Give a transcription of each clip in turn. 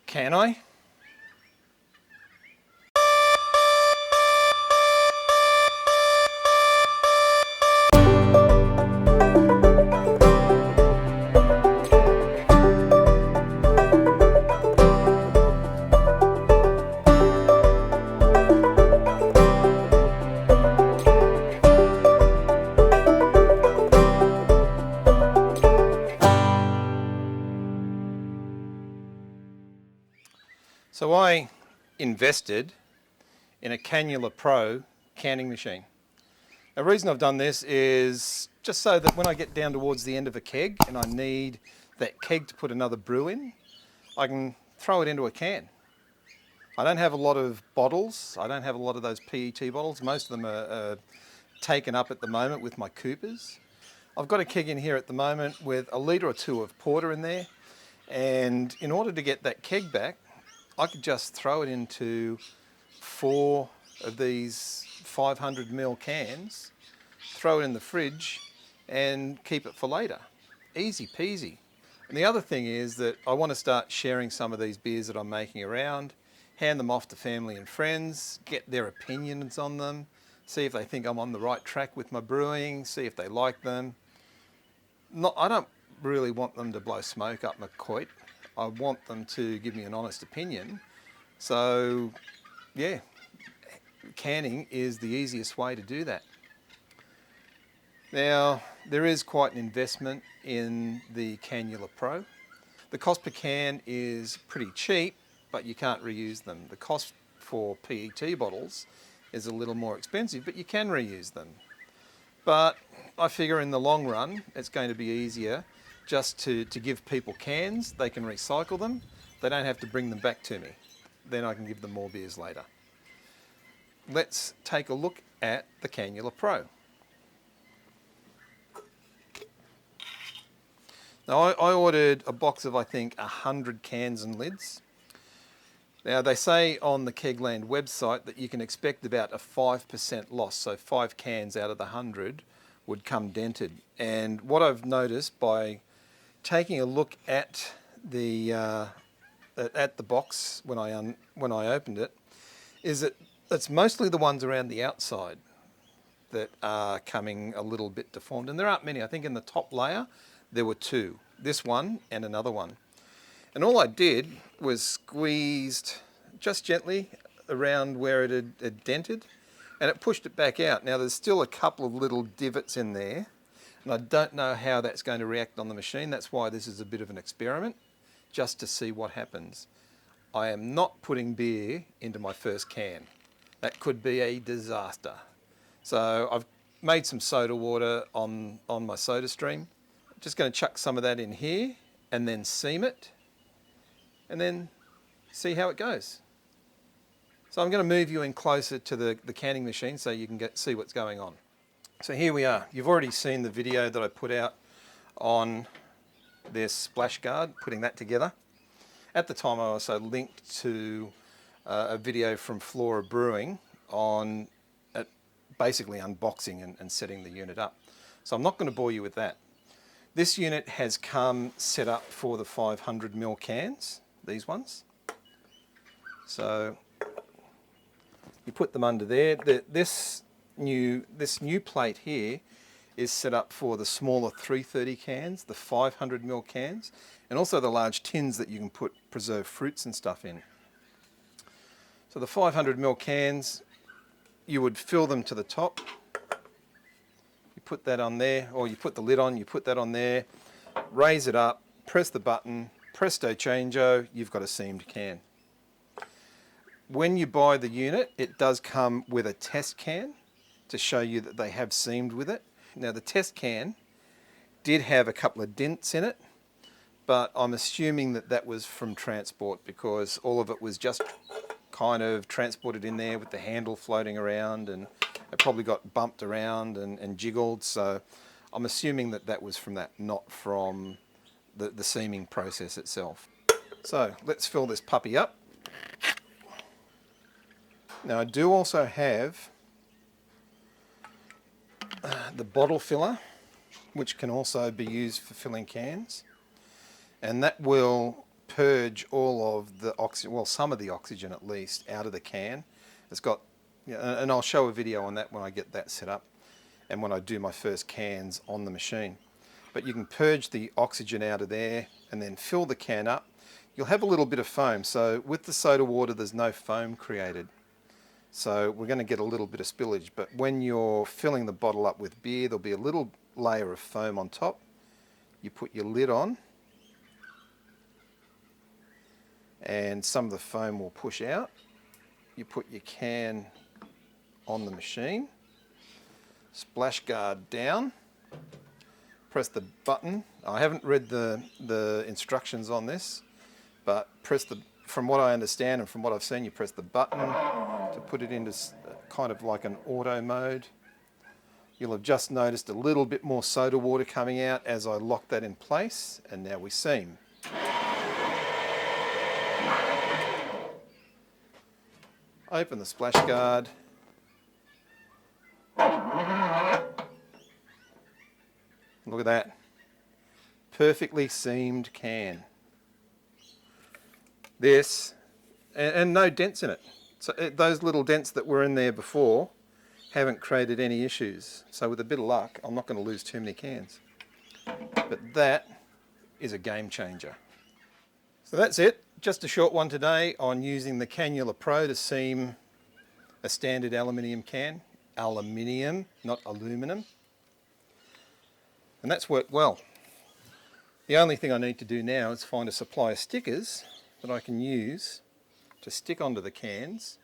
Can I? So I invested in a Canular Pro Canning Machine. The reason I've done this is just so that when I get down towards the end of a keg and I need that keg to put another brew in, I can throw it into a can. I don't have a lot of bottles. I don't have a lot of those PET bottles. Most of them are taken up at the moment with my Coopers. I've got a keg in here at the moment with a litre or two of porter in there, and in order to get that keg back, I could just throw it into 4 of these 500ml cans, throw it in the fridge and keep it for later. Easy peasy. And the other thing is that I want to start sharing some of these beers that I'm making around, hand them off to family and friends, get their opinions on them, see if they think I'm on the right track with my brewing, see if they like them. I don't really want them to blow smoke up my coit. I want them to give me an honest opinion. So, yeah, canning is the easiest way to do that. Now, there is quite an investment in the Canular Pro. The cost per can is pretty cheap, but you can't reuse them. The cost for PET bottles is a little more expensive, but you can reuse them. But I figure in the long run, it's going to be easier just to give people cans. They can recycle them. They don't have to bring them back to me. Then I can give them more beers later. Let's take a look at the Canular Pro. Now I ordered a box of, I think, 100 cans and lids. Now they say on the Kegland website that you can expect about a 5% loss, so 5 cans out of the 100 would come dented. And what I've noticed by taking a look at the box when I opened it, is that it's mostly the ones around the outside that are coming a little bit deformed. And there aren't many. I think in the top layer there were 2, this one and another one. And all I did was squeezed just gently around where it had dented, and it pushed it back out. Now there's still a couple of little divots in there, and I don't know how that's going to react on the machine. That's why this is a bit of an experiment, just to see what happens. I am not putting beer into my first can. That could be a disaster. So I've made some soda water on my soda stream. I'm just going to chuck some of that in here and then seam it and then see how it goes. So I'm going to move you in closer to the canning machine so you can see what's going on. So here we are. You've already seen the video that I put out on their splash guard, putting that together. At the time I also linked to a video from Flora Brewing on basically unboxing and setting the unit up. So I'm not going to bore you with that. This unit has come set up for the 500ml cans, these ones. So you put them under there. This new plate here is set up for the smaller 330 cans, the 500ml cans, and also the large tins that you can put preserved fruits and stuff in. So the 500ml cans, you would fill them to the top. You put that on there, or you put the lid on, you put that on there, raise it up, press the button, presto changeo, you've got a seamed can. When you buy the unit, it does come with a test can to show you that they have seamed with it. Now the test can did have a couple of dents in it, but I'm assuming that that was from transport because all of it was just kind of transported in there with the handle floating around, and it probably got bumped around and jiggled. So I'm assuming that that was from that, not from the seaming process itself. So let's fill this puppy up. Now I do also have the bottle filler, which can also be used for filling cans, and that will purge all of the oxygen, well, some of the oxygen at least, out of the can. It's got, and I'll show a video on that when I get that set up and when I do my first cans on the machine. But you can purge the oxygen out of there and then fill the can up. You'll have a little bit of foam. So with the soda water, there's no foam created. So we're going to get a little bit of spillage. But when you're filling the bottle up with beer, there'll be a little layer of foam on top. You put your lid on, and some of the foam will push out. You put your can on the machine, splash guard down, press the button. I haven't read the instructions on this, but from what I understand and from what I've seen, you press the button to put it into kind of like an auto mode. You'll have just noticed a little bit more soda water coming out as I lock that in place, and now we seam. Open the splash guard. Look at that. Perfectly seamed can. This, and no dents in it. So those little dents that were in there before haven't created any issues. So with a bit of luck, I'm not going to lose too many cans. But that is a game changer. So that's it. Just a short one today on using the Canular Pro to seam a standard aluminium can. Aluminium, not aluminum. And that's worked well. The only thing I need to do now is find a supply of stickers that I can use to stick onto the cans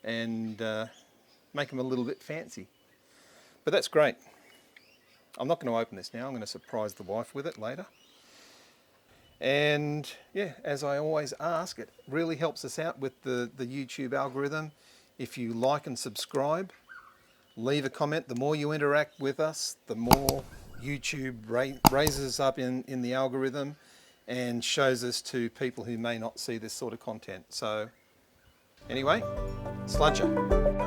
and make them a little bit fancy. But that's great. I'm not going to open this now. I'm going to surprise the wife with it later. And yeah, as I always ask, it really helps us out with the YouTube algorithm. If you like and subscribe, leave a comment. The more you interact with us, the more YouTube raises up in the algorithm and shows us to people who may not see this sort of content. So anyway, sludger.